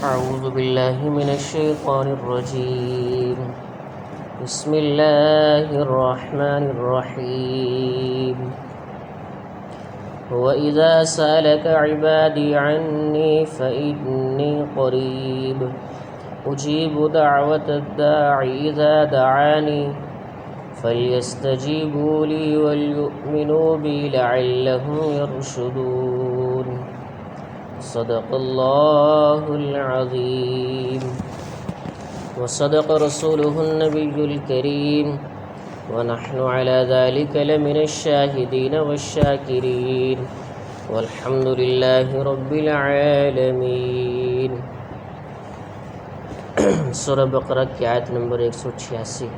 أعوذ بالله من الشيطان الرجيم. بسم الله الرحمن الرحيم. وإذا سألك عبادي عني فإني قريب أجيب دعوة الداع إذا دعاني فليستجيبوا لي وليؤمنوا بي لعلهم يرشدون. صدق الله العظيم وصدق رسوله النبي الكريم ونحن على ذلك لمن الشاهدين والشاكرين والحمد لله رب العالمين. سورہ بقرہ کی آیت نمبر 186.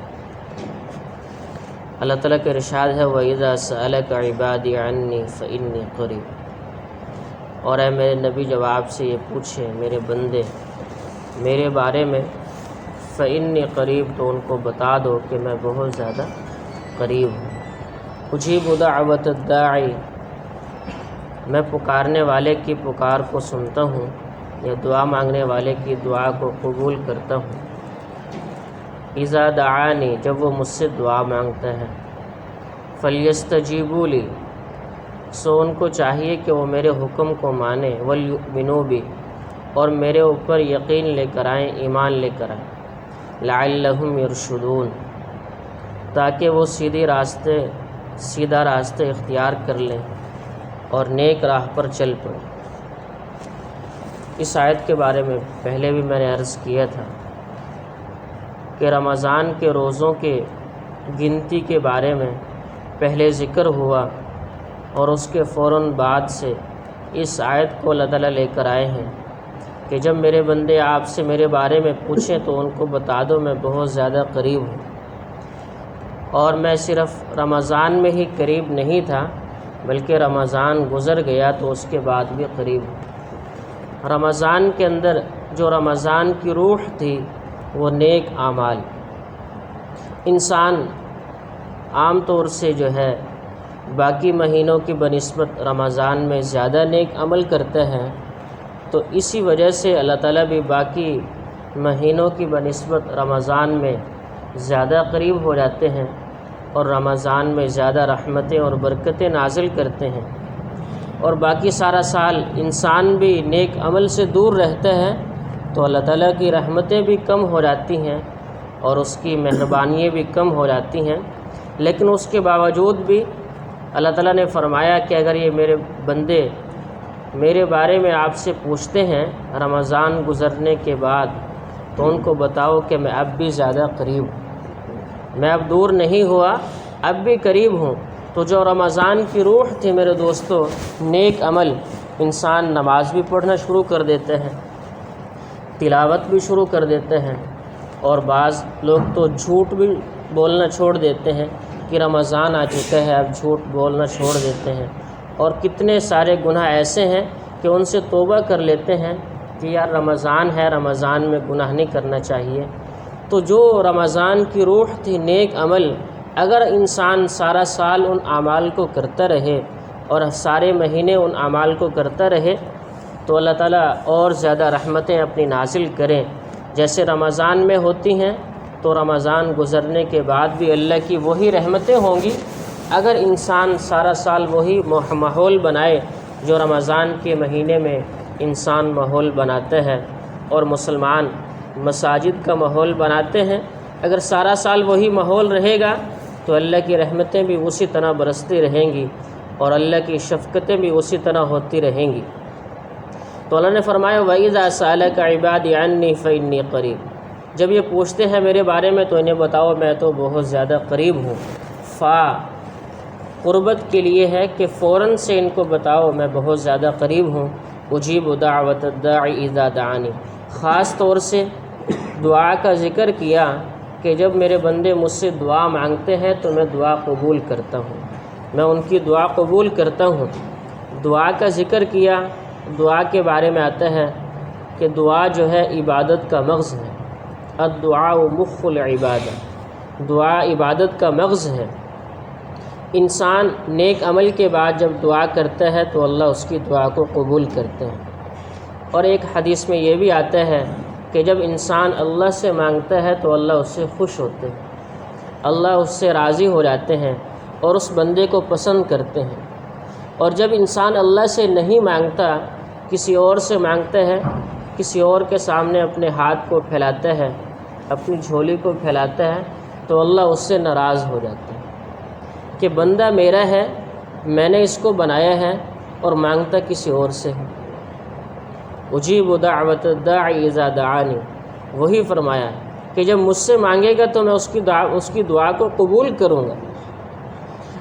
اللہ تعالیٰ کا ارشاد ہے وَإِذَا سَأَلَكَ عِبَادِي عَنِّي فَإِنِّي قَرِيبٌ. اور اے میرے نبی جب آپ سے یہ پوچھیں میرے بندے میرے بارے میں فَإِنِّي قَرِيب تو ان کو بتا دو کہ میں بہت زیادہ قریب ہوں. اجیب دعوت الداعی میں پکارنے والے کی پکار کو سنتا ہوں یا دعا مانگنے والے کی دعا کو قبول کرتا ہوں. اذا دعانی جب وہ مجھ سے دعا مانگتا ہے. فلیستجیبوا لی سو ان کو چاہیے کہ وہ میرے حکم کو مانیں. ولیؤمنوا بی اور میرے اوپر یقین لے کر آئیں ایمان لے کر آئیں. لعلہم یرشدون تاکہ وہ سیدھا راستے اختیار کر لیں اور نیک راہ پر چل پڑیں. اس آیت کے بارے میں پہلے بھی میں نے عرض کیا تھا کہ رمضان کے روزوں کے گنتی کے بارے میں پہلے ذکر ہوا اور اس کے فوراً بعد سے اس آیت کو اللہ تعالیٰ لے کر آئے ہیں کہ جب میرے بندے آپ سے میرے بارے میں پوچھیں تو ان کو بتا دو میں بہت زیادہ قریب ہوں. اور میں صرف رمضان میں ہی قریب نہیں تھا بلکہ رمضان گزر گیا تو اس کے بعد بھی قریب ہوں. رمضان کے اندر جو رمضان کی روح تھی وہ نیک اعمال. انسان عام طور سے جو ہے باقی مہینوں کی بنسبت رمضان میں زیادہ نیک عمل کرتے ہیں تو اسی وجہ سے اللہ تعالیٰ بھی باقی مہینوں کی بنسبت رمضان میں زیادہ قریب ہو جاتے ہیں اور رمضان میں زیادہ رحمتیں اور برکتیں نازل کرتے ہیں. اور باقی سارا سال انسان بھی نیک عمل سے دور رہتا ہے تو اللہ تعالیٰ کی رحمتیں بھی کم ہو جاتی ہیں اور اس کی مہربانیاں بھی کم ہو جاتی ہیں. لیکن اس کے باوجود بھی اللہ تعالیٰ نے فرمایا کہ اگر یہ میرے بندے میرے بارے میں آپ سے پوچھتے ہیں رمضان گزرنے کے بعد تو ان کو بتاؤ کہ میں اب بھی زیادہ قریب ہوں. میں اب دور نہیں ہوا اب بھی قریب ہوں. تو جو رمضان کی روح تھی میرے دوستو نیک عمل انسان نماز بھی پڑھنا شروع کر دیتے ہیں تلاوت بھی شروع کر دیتے ہیں اور بعض لوگ تو جھوٹ بھی بولنا چھوڑ دیتے ہیں کہ رمضان آ چکا ہے اب جھوٹ بولنا چھوڑ دیتے ہیں. اور کتنے سارے گناہ ایسے ہیں کہ ان سے توبہ کر لیتے ہیں کہ یار رمضان ہے رمضان میں گناہ نہیں کرنا چاہیے. تو جو رمضان کی روح تھی نیک عمل اگر انسان سارا سال ان اعمال کو کرتا رہے اور سارے مہینے ان اعمال کو کرتا رہے تو اللہ تعالیٰ اور زیادہ رحمتیں اپنی نازل کریں. جیسے رمضان میں ہوتی ہیں تو رمضان گزرنے کے بعد بھی اللہ کی وہی رحمتیں ہوں گی اگر انسان سارا سال وہی ماحول بنائے جو رمضان کے مہینے میں انسان ماحول بناتا ہے اور مسلمان مساجد کا ماحول بناتے ہیں. اگر سارا سال وہی ماحول رہے گا تو اللہ کی رحمتیں بھی اسی طرح برستی رہیں گی اور اللہ کی شفقتیں بھی اسی طرح ہوتی رہیں گی. تو اللہ نے فرمایا وَإِذَا سَأَلَكَ عِبَادِي عَنِّي فَإِنِّي قَرِيبٌ جب یہ پوچھتے ہیں میرے بارے میں تو انہیں بتاؤ میں تو بہت زیادہ قریب ہوں. قربت کے لیے ہے کہ فوراً سے ان کو بتاؤ میں بہت زیادہ قریب ہوں. اجیب دعوت الداعی اذا دعانی خاص طور سے دعا کا ذکر کیا کہ جب میرے بندے مجھ سے دعا مانگتے ہیں تو میں دعا قبول کرتا ہوں میں ان کی دعا قبول کرتا ہوں. دعا کا ذکر کیا. دعا کے بارے میں آتا ہے کہ دعا جو ہے عبادت کا مغز ہے. الدعاء مخ العبادہ دعا عبادت کا مغز ہے. انسان نیک عمل کے بعد جب دعا کرتا ہے تو اللہ اس کی دعا کو قبول کرتے ہیں. اور ایک حدیث میں یہ بھی آتا ہے کہ جب انسان اللہ سے مانگتا ہے تو اللہ اس سے خوش ہوتے ہیں، اللہ اس سے راضی ہو جاتے ہیں اور اس بندے کو پسند کرتے ہیں۔ اور جب انسان اللہ سے نہیں مانگتا، کسی اور سے مانگتا ہے، کسی اور کے سامنے اپنے ہاتھ کو پھیلاتا ہے، اپنی جھولی کو پھیلاتا ہے، تو اللہ اس سے ناراض ہو جاتا ہے کہ بندہ میرا ہے، میں نے اس کو بنایا ہے اور مانگتا کسی اور سے ہے۔ اجیب دعوت الداعی اذا دعانی، وہی فرمایا کہ جب مجھ سے مانگے گا تو میں اس کی دعا کو قبول کروں گا،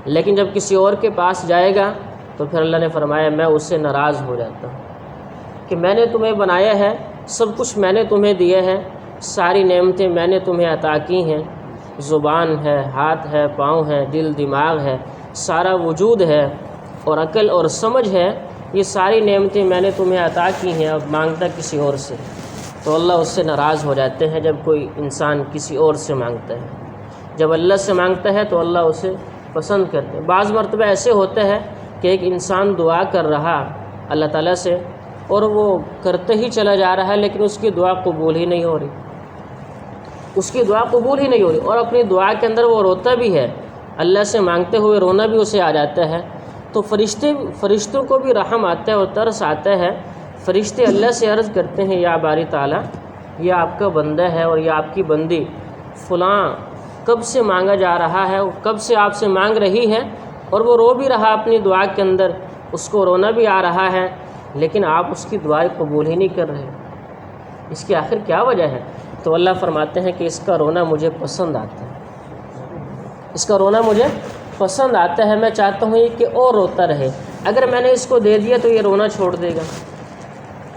لیکن جب کسی اور کے پاس جائے گا تو پھر اللہ نے فرمایا میں اس سے ناراض ہو جاتا ہوں کہ میں نے تمہیں بنایا ہے، سب کچھ میں نے تمہیں دیا ہے، ساری نعمتیں میں نے تمہیں عطا کی ہیں، زبان ہے، ہاتھ ہے، پاؤں ہے، دل دماغ ہے، سارا وجود ہے اور عقل اور سمجھ ہے، یہ ساری نعمتیں میں نے تمہیں عطا کی ہیں، اب مانگتا کسی اور سے، تو اللہ اس سے ناراض ہو جاتے ہیں جب کوئی انسان کسی اور سے مانگتا ہے۔ جب اللہ سے مانگتا ہے تو اللہ اسے پسند کرتے ہیں۔ بعض مرتبہ ایسے ہوتا ہے کہ ایک انسان دعا کر رہا اللہ تعالیٰ سے اور وہ کرتے ہی چلا جا رہا ہے، لیکن اس کی دعا قبول ہی نہیں ہو رہی، اس کی دعا قبول ہی نہیں ہو رہی، اور اپنی دعا کے اندر وہ روتا بھی ہے، اللہ سے مانگتے ہوئے رونا بھی اسے آ جاتا ہے، تو فرشتوں کو بھی رحم آتا ہے اور ترس آتا ہے۔ فرشتے اللہ سے عرض کرتے ہیں یا باری تعالیٰ، یہ آپ کا بندہ ہے اور یہ آپ کی بندی فلاں کب سے مانگا جا رہا ہے، کب سے آپ سے مانگ رہی ہے، اور وہ رو بھی رہا اپنی دعا کے اندر، اس کو رونا بھی آ رہا ہے، لیکن آپ اس کی دعائیں قبول ہی نہیں کر رہے، اس کی آخر کیا وجہ ہے؟ تو اللہ فرماتے ہیں کہ اس کا رونا مجھے پسند آتا ہے، اس کا رونا مجھے پسند آتا ہے، میں چاہتا ہوں یہ کہ اور روتا رہے، اگر میں نے اس کو دے دیا تو یہ رونا چھوڑ دے گا،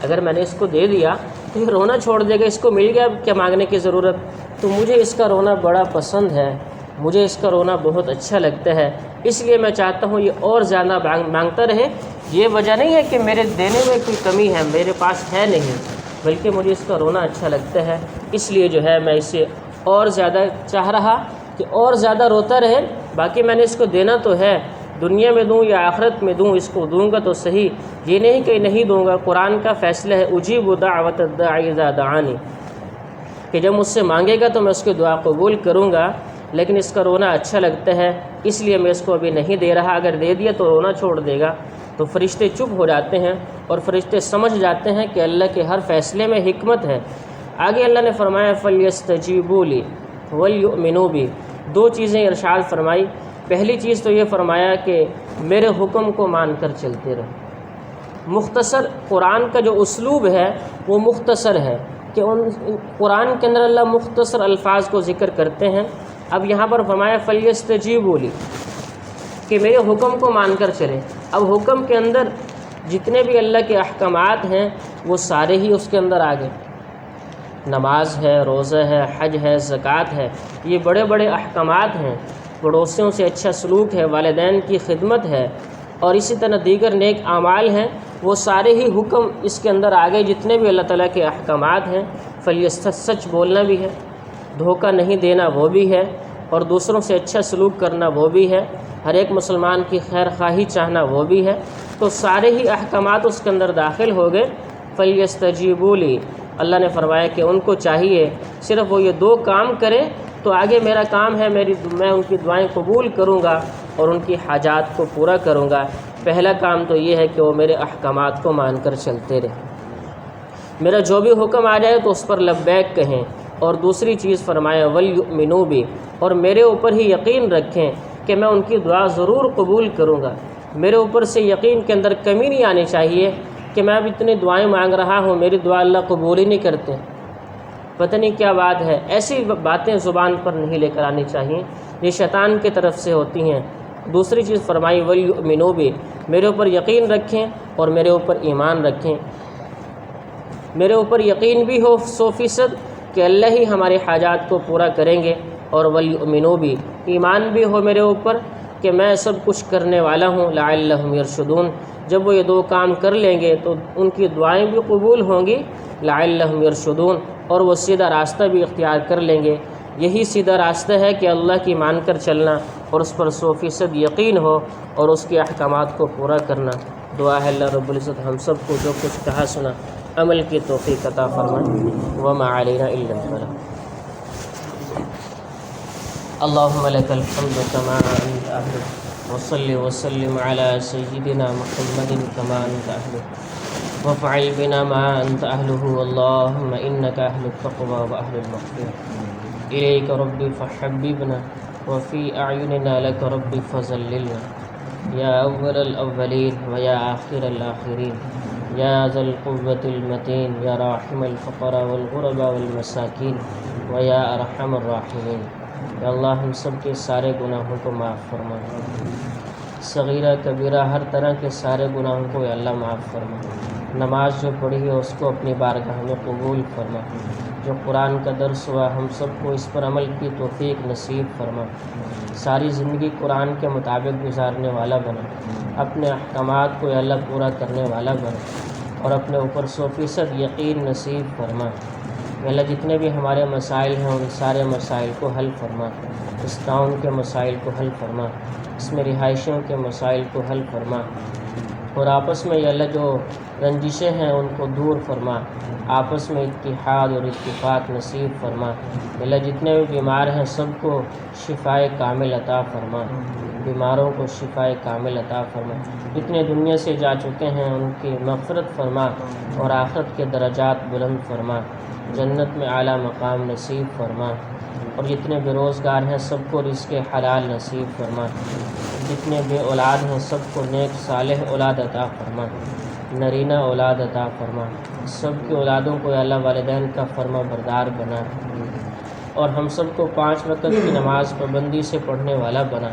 اگر میں نے اس کو دے دیا تو یہ رونا چھوڑ دے گا، اس کو مل گیا کیا مانگنے کی ضرورت، تو مجھے اس کا رونا بڑا پسند ہے، مجھے اس کا رونا بہت اچھا لگتا ہے، اس لیے میں چاہتا ہوں یہ اور زیادہ مانگتا رہے۔ یہ وجہ نہیں ہے کہ میرے دینے میں کوئی کمی ہے، میرے پاس ہے نہیں، بلکہ مجھے اس کا رونا اچھا لگتا ہے، اس لیے جو ہے میں اسے اور زیادہ چاہ رہا کہ اور زیادہ روتا رہے۔ باقی میں نے اس کو دینا تو ہے، دنیا میں دوں یا آخرت میں دوں، اس کو دوں گا تو صحیح، یہ نہیں کہ نہیں دوں گا۔ قرآن کا فیصلہ ہے اجیب دعوت الداعی اذا دعانی، کہ جب مجھ سے مانگے گا تو میں اس کی دعا قبول کروں گا، لیکن اس کا رونا اچھا لگتا ہے، اس لیے میں اس کو ابھی نہیں دے رہا، اگر دے دیا تو رونا چھوڑ دے گا۔ تو فرشتے چپ ہو جاتے ہیں اور فرشتے سمجھ جاتے ہیں کہ اللہ کے ہر فیصلے میں حکمت ہے۔ آگے اللہ نے فرمایا فَلْيَسْتَجِيبُوا لِي وَلْيُؤْمِنُوا بِي، دو چیزیں ارشاد فرمائی۔ پہلی چیز تو یہ فرمایا کہ میرے حکم کو مان کر چلتے رہو۔ مختصر قرآن کا جو اسلوب ہے وہ مختصر ہے کہ قرآن کے اندر اللہ مختصر الفاظ کو ذکر کرتے ہیں۔ اب یہاں پر فرمایا فَلْيَسْتَجِيبُوا لِي، کہ میرے حکم کو مان کر چلیں۔ اب حکم کے اندر جتنے بھی اللہ کے احکامات ہیں وہ سارے ہی اس کے اندر آ گئے، نماز ہے، روزہ ہے، حج ہے، زکوٰۃ ہے، یہ بڑے بڑے احکامات ہیں، پڑوسیوں سے اچھا سلوک ہے، والدین کی خدمت ہے، اور اسی طرح دیگر نیک اعمال ہیں، وہ سارے ہی حکم اس کے اندر آ گئے، جتنے بھی اللہ تعالیٰ کے احکامات ہیں۔ سچ بولنا بھی ہے، دھوکہ نہیں دینا وہ بھی ہے، اور دوسروں سے اچھا سلوک کرنا وہ بھی ہے، ہر ایک مسلمان کی خیر خواہی چاہنا وہ بھی ہے، تو سارے ہی احکامات اس کے اندر داخل ہو گئے۔ فَلْيَسْتَجِيبُوا لِي، اللہ نے فرمایا کہ ان کو چاہیے صرف وہ یہ دو کام کرے تو آگے میرا کام ہے، میں ان کی دعائیں قبول کروں گا اور ان کی حاجات کو پورا کروں گا۔ پہلا کام تو یہ ہے کہ وہ میرے احکامات کو مان کر چلتے رہیں، میرا جو بھی حکم آ جائے تو اس پر لبیک کہیں، اور دوسری چیز فرمایا وَلْيُؤْمِنُوا بِي، اور میرے اوپر ہی یقین رکھیں کہ میں ان کی دعا ضرور قبول کروں گا۔ میرے اوپر سے یقین کے اندر کمی نہیں آنی چاہیے کہ میں اب اتنی دعائیں مانگ رہا ہوں، میری دعا اللہ قبول ہی نہیں کرتے، پتہ نہیں کیا بات ہے، ایسی باتیں زبان پر نہیں لے کر آنی چاہیے، یہ شیطان کی طرف سے ہوتی ہیں۔ دوسری چیز فرمائی وَلْيُؤْمِنُوا بِي، میرے اوپر یقین رکھیں اور میرے اوپر ایمان رکھیں، میرے اوپر یقین بھی ہو 100% کہ اللہ ہی ہمارے حاجات کو پورا کریں گے، اور وَلْيُؤْمِنُوا بِي، ایمان بھی ہو میرے اوپر کہ میں سب کچھ کرنے والا ہوں، لَعَلَّهُمْ يَرْشُدُونَ، جب وہ یہ دو کام کر لیں گے تو ان کی دعائیں بھی قبول ہوں گی، لَعَلَّهُمْ يَرْشُدُونَ، اور وہ سیدھا راستہ بھی اختیار کر لیں گے۔ یہی سیدھا راستہ ہے کہ اللہ کی مان کر چلنا اور اس پر 100% یقین ہو اور اس کے احکامات کو پورا کرنا۔ دعا ہے اللہ رب العزت ہم سب کو جو کچھ کہا سنا عمل کی توفیق عطا فرمائے. وما علینا الا البلاغ. اللهم لك الحمد كما أنت أهله وصل وسلم على سيدنا محمد كما أنت أهله وافعل بنا ما أنت أهله. اللهم إنك أهل التقوى وأهل المغفرة. إليك ربي فحببنا وفي أعيننا لك ربي فذللنا. يا أول الأولين ويا آخر الآخرين يا ذا القوة المتين يا راحم الفقراء والغرباء والمساكين ويا أرحم الراحمين. یا اللہ ہم سب کے سارے گناہوں کو معاف فرما. صغیرہ کبیرہ ہر طرح کے سارے گناہوں کو یا اللہ معاف فرما. نماز جو پڑھی ہے اس کو اپنی بارگاہ میں قبول فرما. جو قرآن کا درس ہوا ہم سب کو اس پر عمل کی توفیق نصیب فرما. ساری زندگی قرآن کے مطابق گزارنے والا بنا. اپنے احکامات کو یا اللہ پورا کرنے والا بنا اور اپنے اوپر 100% یقین نصیب فرما. اللہ جتنے بھی ہمارے مسائل ہیں ان سارے مسائل کو حل فرما. اس ٹاؤن کے مسائل کو حل فرما. اس میں رہائشیوں کے مسائل کو حل فرما. اور آپس میں یا اللہ جو رنجشیں ہیں ان کو دور فرما. آپس میں اتحاد اور اتفاق نصیب فرما. اللہ جتنے بھی بیمار ہیں سب کو شفائے کامل عطا فرما. بیماروں کو شفائے کامل عطا فرما. جتنے دنیا سے جا چکے ہیں ان کی مغفرت فرما اور آخرت کے درجات بلند فرما. جنت میں اعلیٰ مقام نصیب فرما. اور جتنے بے روزگار ہیں سب کو رزق حلال نصیب فرما. جتنے بے اولاد ہیں سب کو نیک صالح اولاد عطا فرما. نرینہ اولاد عطا فرما. سب کی اولادوں کو اللہ والدین کا فرما بردار بنا. اور ہم سب کو 5 وقت کی نماز پابندی سے پڑھنے والا بنا.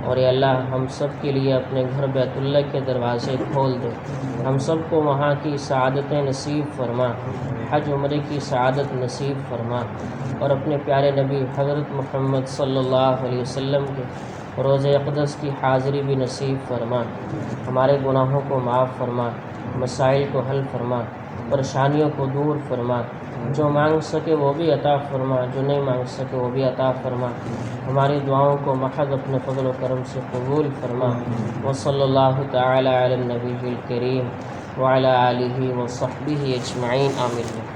اور اے اللہ ہم سب کے لیے اپنے گھر بیت اللہ کے دروازے کھول دے. ہم سب کو وہاں کی سعادتیں نصیب فرما. حج عمرے کی سعادت نصیب فرما. اور اپنے پیارے نبی حضرت محمد صلی اللہ علیہ وسلم کے روضہ اقدس کی حاضری بھی نصیب فرما. ہمارے گناہوں کو معاف فرما. مسائل کو حل فرما. پریشانیوں کو دور فرما. جو مانگ سکے وہ بھی عطا فرما. جو نہیں مانگ سکے وہ بھی عطا فرما. ہماری دعاؤں کو محض اپنے فضل و کرم سے قبول فرما. وصلی اللہ تعالی علی النبی الکریم وعلی آلہ وصحبہ اجمعین. آمین.